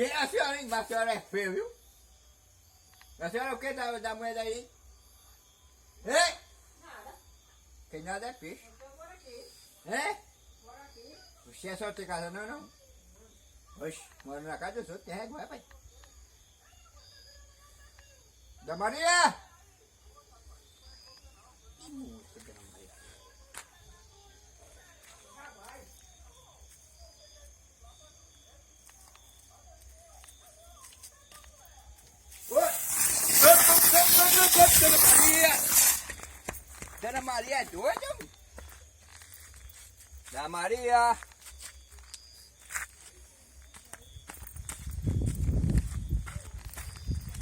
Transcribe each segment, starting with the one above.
Quem é a senhora, hein? A senhora é feia, viu? A senhora é o que da moeda aí? Ei! Nada. Quem nada é peixe. Então bora aqui. É? Bora aqui. Você é só ter casa não? Oxe, moro na casa dos outros, tem régua, pai. Da Maria! Ih, moça, Dona Maria. Já vai. Dona Maria! Dona Maria é doida? Dona Maria!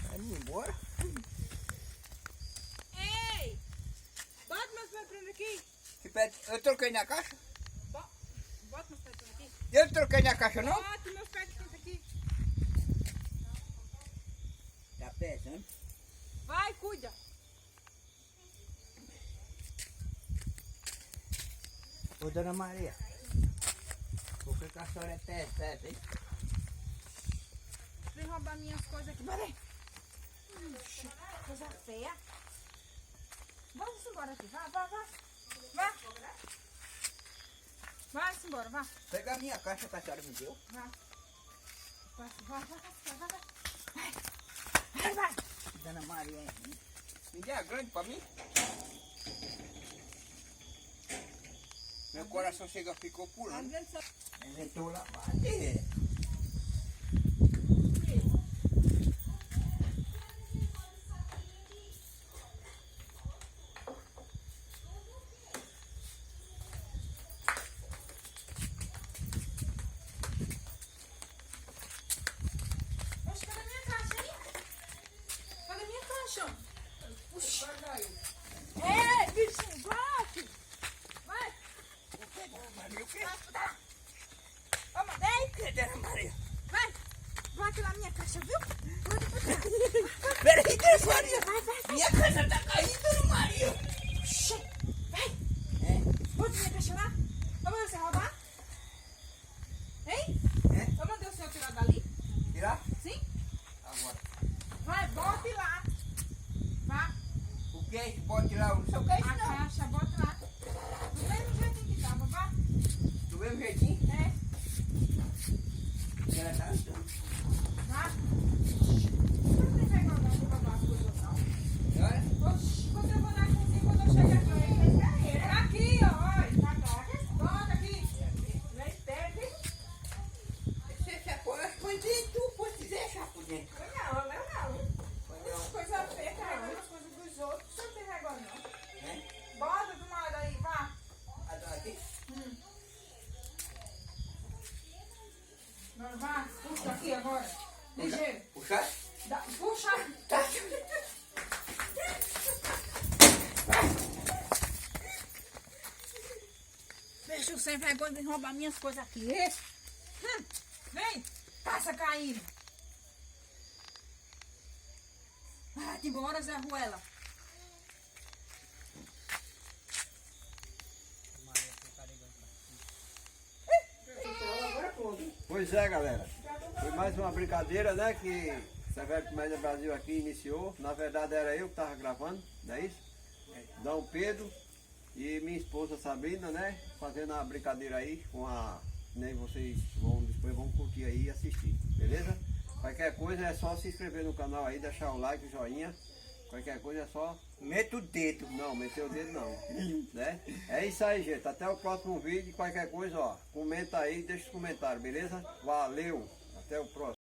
Vai me embora? Ei! Bota meus pés pra aqui. Que pede? Eu troquei na caixa? Bota meus pés pra aqui. Eu não troquei na caixa não? Bota meus pés pra aqui. Tá pesando. Vai, cuida. Ô, Dona Maria. Por que a senhora é pesada, hein? Vem roubar minhas coisas aqui. Bora aí. Ixi, coisa feia. Vamos embora aqui. Vá. Vá. Vai-se embora, vá. Pega a minha caixa que a senhora me deu. Vá. Vai. Dona Maria, me dê a grande pra mim. Meu coração chega, ficou pulando. Inventou lá, bate. Oxe, cadê minha caixa aí? Cadê minha caixa? Puxa. Ei, bichinho, bate. Vai. Dona Maria, o quê? Vamos, vem. O que, Dona Maria? Vai. Vai aqui na minha caixa, viu? Peraí, Dona Maria. Vai. Minha caixa tá caindo, Dona Maria. Oxê, vai. É? Bota minha caixa lá. Eu mandei você roubar? Hein? É? Eu mandei o senhor tirar dali? Tirar? Sim? Agora. Vai, bote lá. Vá. O que é isso? Pode tirar o seu queixo, A não? caixa, bota lá. Do mesmo jeitinho que tava, vá. Do mesmo jeitinho? É, Ela tá andando. vá. Não tem vergonha de roubar as coisas, não. Olha. Oxi, quando eu vou na cozinha, quando eu chegar aqui, é aqui, ó. Olha. Bota aqui. Vem perto, hein? Você põe dentro, pode deixar por dentro. Não. Coisa feia, carregando as coisas dos outros. Você não tem vergonha, não. Né? Bota de uma hora aí, vá. Aqui. Agora vá, puxa aqui agora. Ligeiro. Puxar? Puxa. Tá. Deixa o sem vergonha de roubar minhas coisas aqui. Vem, passa caindo. Vai embora, Zé Ruela. Pois é, galera. Foi mais uma brincadeira, né? Que Severo Comédia Brasil aqui iniciou. Na verdade era eu que estava gravando, não é isso? Dom Pedro e minha esposa Sabrina, né? Fazendo a brincadeira aí com a. Nem vocês depois vão curtir aí e assistir, beleza? Qualquer coisa é só se inscrever no canal aí, deixar o like, o joinha. Qualquer coisa é só. Meta o dedo. Não, meter o dedo não. Né? É isso aí, gente. Até o próximo vídeo. Qualquer coisa, ó. Comenta aí, deixa os comentários, beleza? Valeu. Até o próximo.